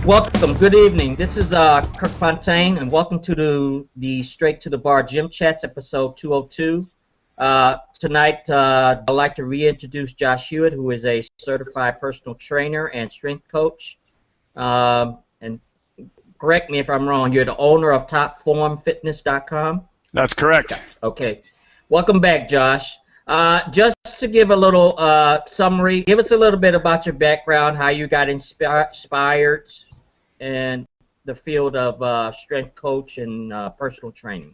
Welcome. Good evening. This is confronting, and welcome to the Straight to the Bar Gym Chats, episode 202. Tonight, I'd like to reintroduce Josh Hewitt, who is a certified personal trainer and strength coach. And correct me if I'm wrong, you're the owner of topformfitness.com? That's correct. Okay. Welcome back, Josh. Just to give a little summary, give us a little bit about your background, how you got inspired in the field of strength coach and personal training.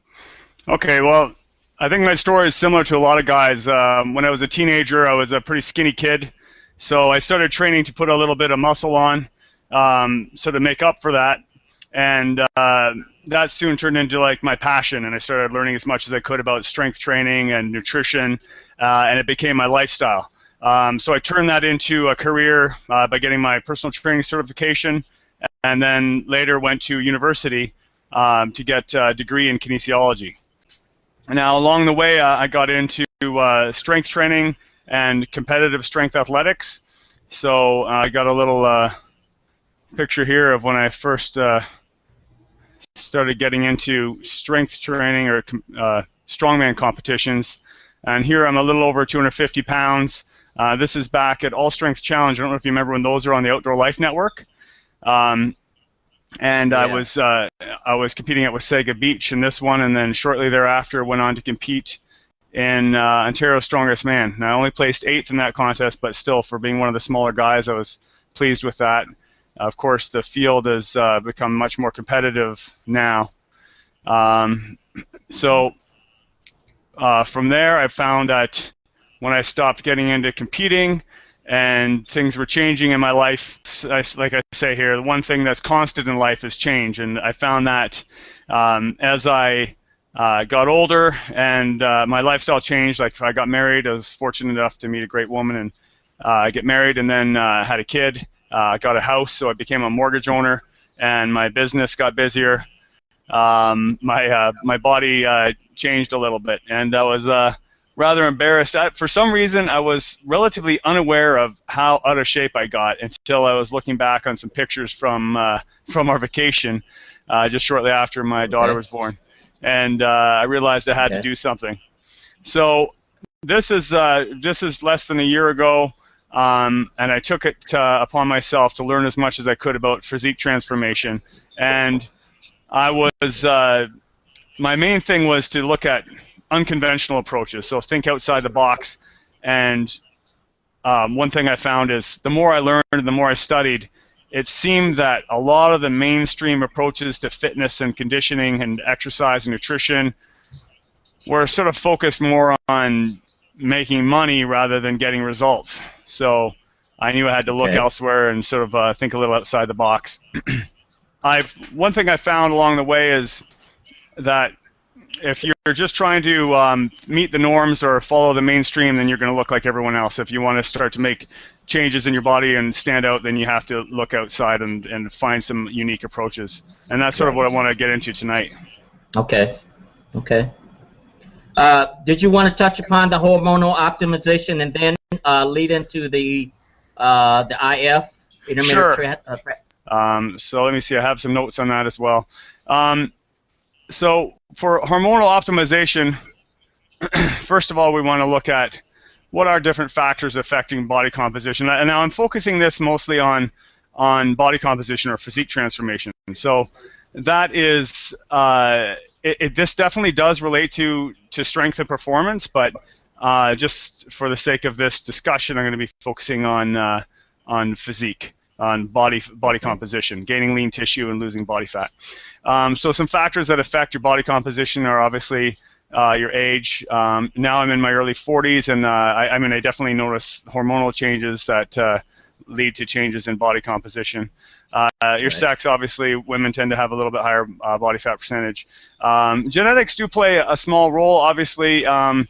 Okay, well, I think my story is similar to a lot of guys. When I was a teenager, I was a pretty skinny kid, so I started training to put a little bit of muscle on, so to make up for that, and that soon turned into like my passion, and I started learning as much as I could about strength training and nutrition, and it became my lifestyle. So I turned that into a career by getting my personal training certification, and then later went to university to get a degree in kinesiology. Now, along the way, I got into strength training and competitive strength athletics. So I got a little picture here of when I first started getting into strength training or strongman competitions. And here I'm a little over 250 pounds. This is back at All Strength Challenge. I don't know if you remember when those are on the Outdoor Life Network. And yeah. I was competing at Wasaga Beach in this one, and then shortly thereafter went on to compete in Ontario's Strongest Man. Now, I only placed 8th in that contest, but still, for being one of the smaller guys, I was pleased with that. Of course, the field has become much more competitive now. So from there, I found that when I stopped getting into competing and things were changing in my life, like I say here, the one thing that's constant in life is change. And I found that as I got older and my lifestyle changed, like I got married, I was fortunate enough to meet a great woman and get married, and then had a kid. Got a house, so I became a mortgage owner, and my business got busier. My body changed a little bit, and I was rather embarrassed. For some reason, I was relatively unaware of how out of shape I got until I was looking back on some pictures from our vacation just shortly after my daughter was born, and I realized I had to do something. So this is less than a year ago. And I took it upon myself to learn as much as I could about physique transformation. And I was, my main thing was to look at unconventional approaches, so think outside the box. And one thing I found is the more I learned and the more I studied, it seemed that a lot of the mainstream approaches to fitness and conditioning and exercise and nutrition were sort of focused more on making money rather than getting results. So I knew I had to look elsewhere and sort of think a little outside the box. One thing I found along the way is that if you're just trying to meet the norms or follow the mainstream, then you're going to look like everyone else. If you want to start to make changes in your body and stand out, then you have to look outside and find some unique approaches. And that's sort of what I want to get into tonight. Okay. Did you want to touch upon the hormonal optimization and then lead into the IF? Sure. So let me see. I have some notes on that as well. So for hormonal optimization, first of all, we want to look at what are different factors affecting body composition. And now I'm focusing this mostly on body composition or physique transformation. So that is this definitely does relate to strength and performance, but just for the sake of this discussion, I'm going to be focusing on physique, on body composition, gaining lean tissue and losing body fat. So some factors that affect your body composition are obviously your age. Now I'm in my early 40s, and I mean I definitely notice hormonal changes that lead to changes in body composition. Your sex, obviously, women tend to have a little bit higher body fat percentage. Genetics do play a small role, obviously. In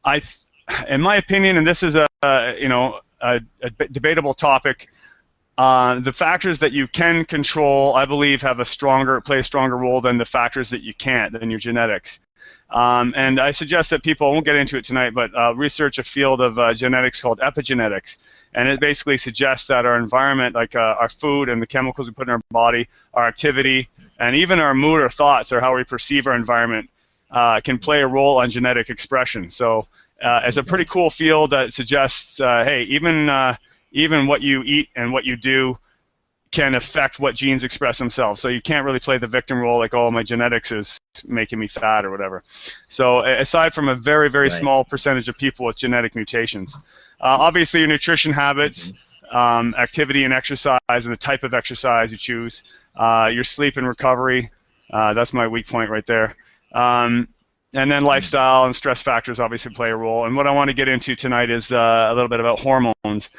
my opinion, and this is a debatable topic, The factors that you can control, I believe, play a stronger role than the factors that you can't, than your genetics. And I suggest that people, I won't get into it tonight, but research a field of genetics called epigenetics. And it basically suggests that our environment, like our food and the chemicals we put in our body, our activity, and even our mood or thoughts, or how we perceive our environment, can play a role on genetic expression. So it's a pretty cool field that suggests, hey, even what you eat and what you do can affect what genes express themselves. So you can't really play the victim role, like, oh, my genetics is making me fat or whatever. So aside from a very, very small percentage of people with genetic mutations. Obviously, your nutrition habits, activity and exercise, and the type of exercise you choose, your sleep and recovery, that's my weak point right there. And then lifestyle and stress factors obviously play a role. And what I want to get into tonight is a little bit about hormones.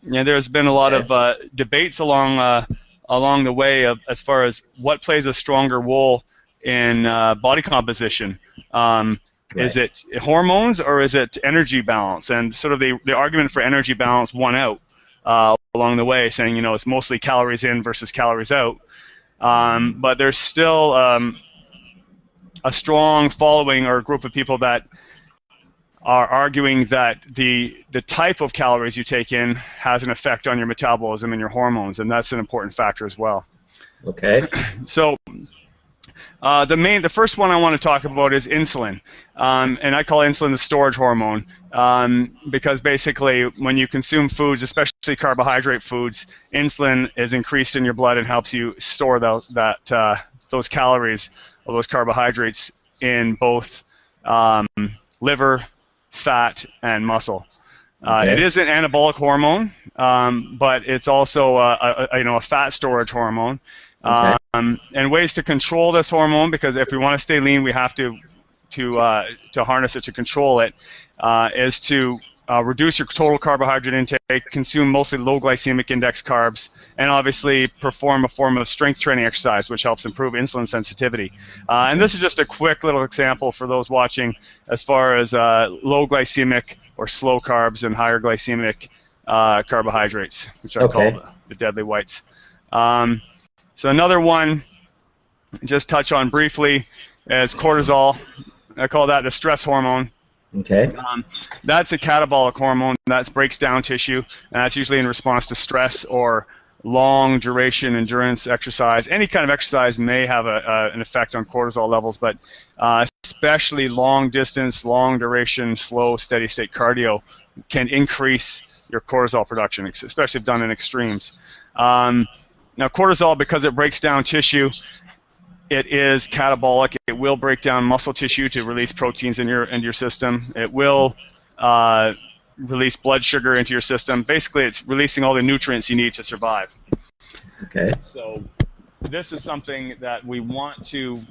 There's been a lot of debates along the way as far as what plays a stronger role in body composition. Is it hormones or is it energy balance? And sort of the argument for energy balance won out along the way, saying, it's mostly calories in versus calories out. But there's still a strong following or a group of people that are arguing that the type of calories you take in has an effect on your metabolism and your hormones, and that's an important factor as well. Okay. So the first one I want to talk about is insulin, and I call insulin the storage hormone, because basically when you consume foods, especially carbohydrate foods, insulin is increased in your blood and helps you store those calories, or those carbohydrates, in both liver, fat, and muscle. It is an anabolic hormone, but it's also a fat storage hormone. And ways to control this hormone, because if we want to stay lean, we have to harness it to control it, is to reduce your total carbohydrate intake, consume mostly low glycemic index carbs, and obviously perform a form of strength training exercise, which helps improve insulin sensitivity. And this is just a quick little example for those watching as far as low glycemic or slow carbs and higher glycemic carbohydrates, which I call the deadly whites. So another one, just touch on briefly, is cortisol. I call that the stress hormone. Okay. That's a catabolic hormone that breaks down tissue, and that's usually in response to stress or long duration endurance exercise. Any kind of exercise may have an effect on cortisol levels, but especially long distance, long duration, slow, steady state cardio can increase your cortisol production, especially if done in extremes. Now cortisol, because it breaks down tissue, it is catabolic. It will break down muscle tissue to release proteins into your system. It will release blood sugar into your system. Basically, it's releasing all the nutrients you need to survive. Okay. So this is something that we want to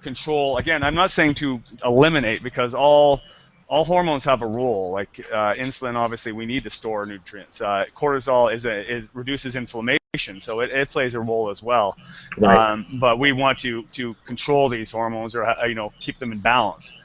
control. Again, I'm not saying to eliminate, because all hormones have a role. Like insulin, obviously, we need to store nutrients. Cortisol reduces inflammation, so it plays a role as well. Right. But we want to control these hormones, or keep them in balance.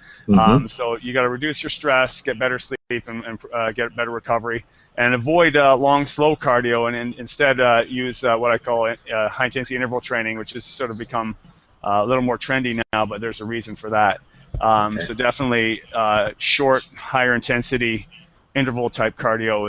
So you got to reduce your stress, get better sleep, and get better recovery, and avoid long, slow cardio, and instead use what I call high-intensity interval training, which has sort of become a little more trendy now, but there's a reason for that. So definitely short, higher intensity interval type cardio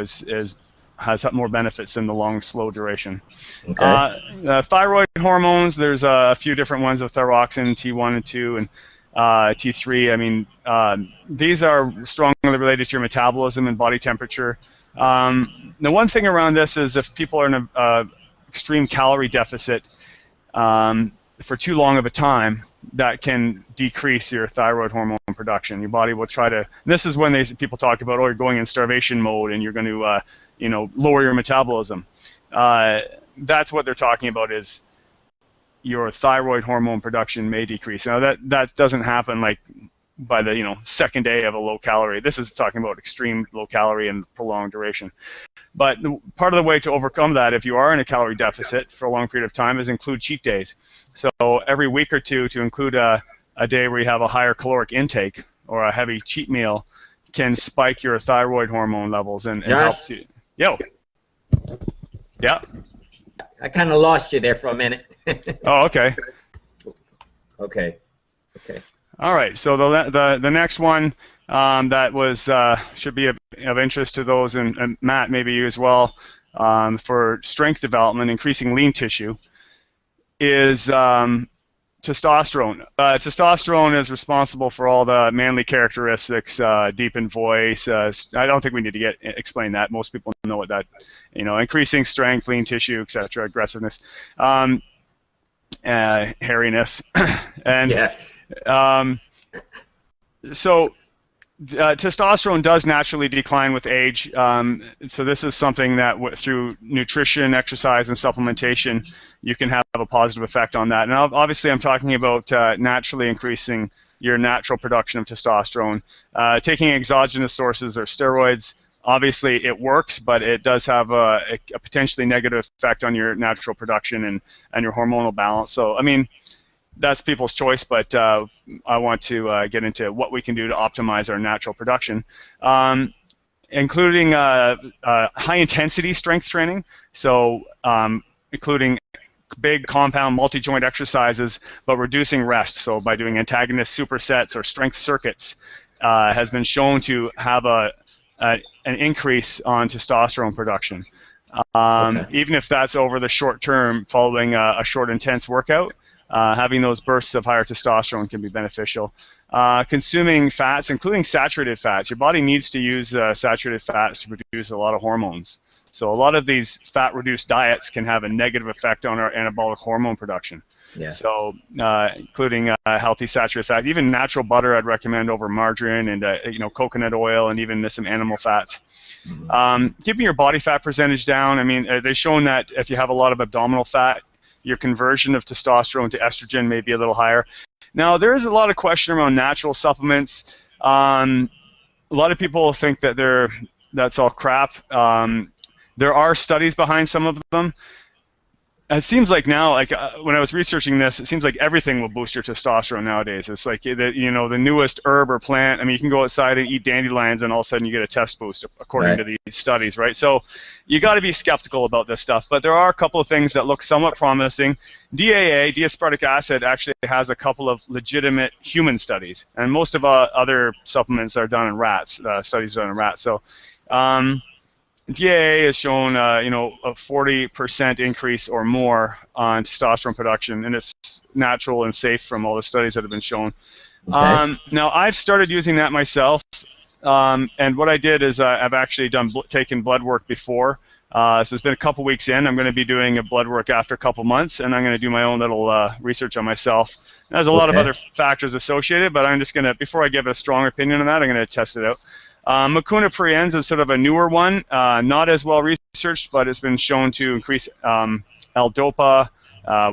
has more benefits than the long, slow duration. Okay. Thyroid hormones, there's a few different ones of thyroxine, T1 and 2, and T3. I mean, these are strongly related to your metabolism and body temperature. The one thing around this is if people are in an extreme calorie deficit for too long of a time, that can decrease your thyroid hormone production. Your body will try to. This is when people talk about, oh, you're going in starvation mode and you're going to, lower your metabolism. That's what they're talking about, is your thyroid hormone production may decrease. Now that doesn't happen like by the second day of a low calorie. This is talking about extreme low calorie and prolonged duration. But part of the way to overcome that, if you are in a calorie deficit for a long period of time, is include cheat days. So every week or two to include a day where you have a higher caloric intake or a heavy cheat meal can spike your thyroid hormone levels and help to. Yo. Yeah. I kind of lost you there for a minute. Oh, okay. Okay. Okay. All right. So the next one that was should be of interest to those, and Matt, maybe you as well, for strength development, increasing lean tissue, is testosterone. Testosterone is responsible for all the manly characteristics, deepened voice. I don't think we need to explain that. Most people know what that, increasing strength, lean tissue, etc., aggressiveness, hairiness, and Yeah. so testosterone does naturally decline with age. So this is something that through nutrition, exercise, and supplementation, you can have a positive effect on that. And obviously, I'm talking about naturally increasing your natural production of testosterone. Taking exogenous sources or steroids, obviously it works, but it does have a potentially negative effect on your natural production and your hormonal balance. So, I mean, that's people's choice, but I want to get into what we can do to optimize our natural production, including high-intensity strength training, so including big compound multi-joint exercises, but reducing rest. So by doing antagonist supersets or strength circuits has been shown to have an increase on testosterone production. Even if that's over the short term following a short intense workout. Having those bursts of higher testosterone can be beneficial. Consuming fats, including saturated fats. Your body needs to use saturated fats to produce a lot of hormones. So a lot of these fat-reduced diets can have a negative effect on our anabolic hormone production. Yeah. So including healthy saturated fat, even natural butter I'd recommend over margarine, and coconut oil, and even some animal fats. Keeping your body fat percentage down. I mean, they've shown that if you have a lot of abdominal fat, your conversion of testosterone to estrogen may be a little higher. Now, there is a lot of question around natural supplements. A lot of people think that that's all crap. There are studies behind some of them. It seems like now, when I was researching this, it seems like everything will boost your testosterone nowadays. It's like the newest herb or plant. I mean, you can go outside and eat dandelions, and all of a sudden you get a test boost, according to these studies, right? So you got to be skeptical about this stuff. But there are a couple of things that look somewhat promising. DAA, D-aspartic acid, actually has a couple of legitimate human studies, and most of other supplements are done in rats. Studies done in rats. So. DAA has shown, a 40% increase or more on testosterone production, and it's natural and safe from all the studies that have been shown. Okay. Now, I've started using that myself, and what I did is I've actually taken blood work before. So it's been a couple weeks in. I'm going to be doing a blood work after a couple months, and I'm going to do my own little research on myself. There's a lot of other factors associated, but I'm just going to, before I give a strong opinion on that, I'm going to test it out. Mucuna pruriens is sort of a newer one, not as well researched, but it's been shown to increase L-DOPA,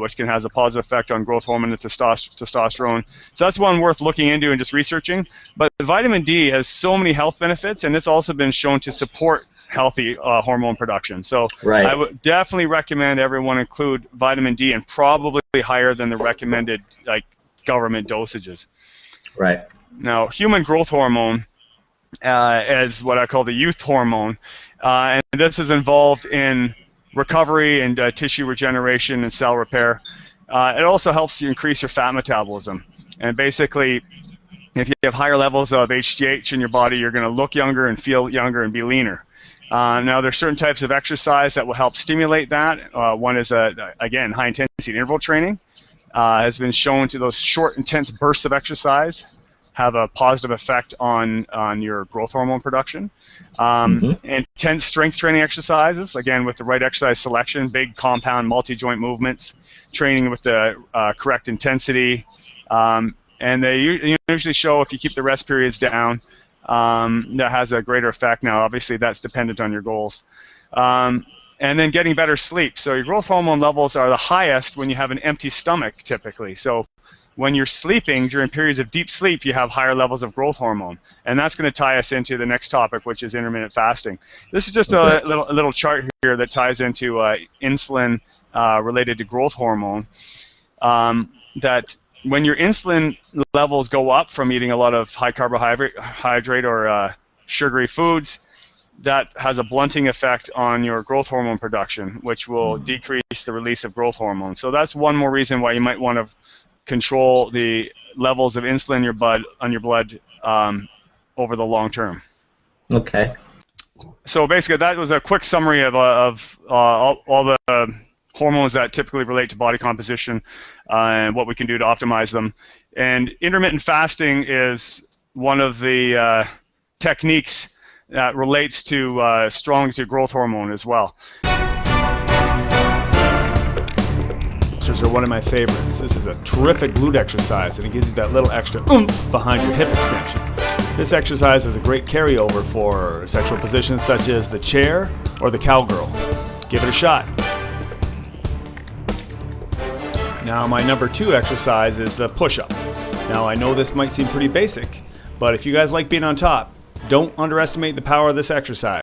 which has a positive effect on growth hormone and testosterone. So that's one worth looking into and just researching. But vitamin D has so many health benefits, and it's also been shown to support healthy hormone production. So I would definitely recommend everyone include vitamin D, and probably higher than the recommended government dosages. Right. Now, human growth hormone as what I call the youth hormone, and this is involved in recovery and tissue regeneration and cell repair. It also helps you increase your fat metabolism, and basically if you have higher levels of HGH in your body, you're going to look younger and feel younger and be leaner. Now, there's certain types of exercise that will help stimulate that. One is, again, high-intensity interval training. Has been shown to those short, intense bursts of exercise have a positive effect on your growth hormone production. Intense strength training exercises, again, with the right exercise selection, big compound multi-joint movements, training with the correct intensity. And they usually show, if you keep the rest periods down, that has a greater effect. Now, obviously, that's dependent on your goals. And then getting better sleep. So your growth hormone levels are the highest when you have an empty stomach, typically. So when you're sleeping, during periods of deep sleep, you have higher levels of growth hormone. And that's going to tie us into the next topic, which is intermittent fasting. This is just a little chart here that ties into insulin related to growth hormone. That when your insulin levels go up from eating a lot of high carbohydrate or sugary foods, that has a blunting effect on your growth hormone production, which will decrease the release of growth hormone. So that's one more reason why you might want to control the levels of insulin in your blood over the long term. Okay. So basically, that was a quick summary of all the hormones that typically relate to body composition and what we can do to optimize them. And intermittent fasting is one of the techniques that relates to strongly to growth hormone as well. These are one of my favorites. This is a terrific glute exercise, and it gives you that little extra oomph behind your hip extension. This exercise is a great carryover for sexual positions such as the chair or the cowgirl. Give it a shot. Now, my number 2 exercise is the push-up. Now, I know this might seem pretty basic, but if you guys like being on top, don't underestimate the power of this exercise.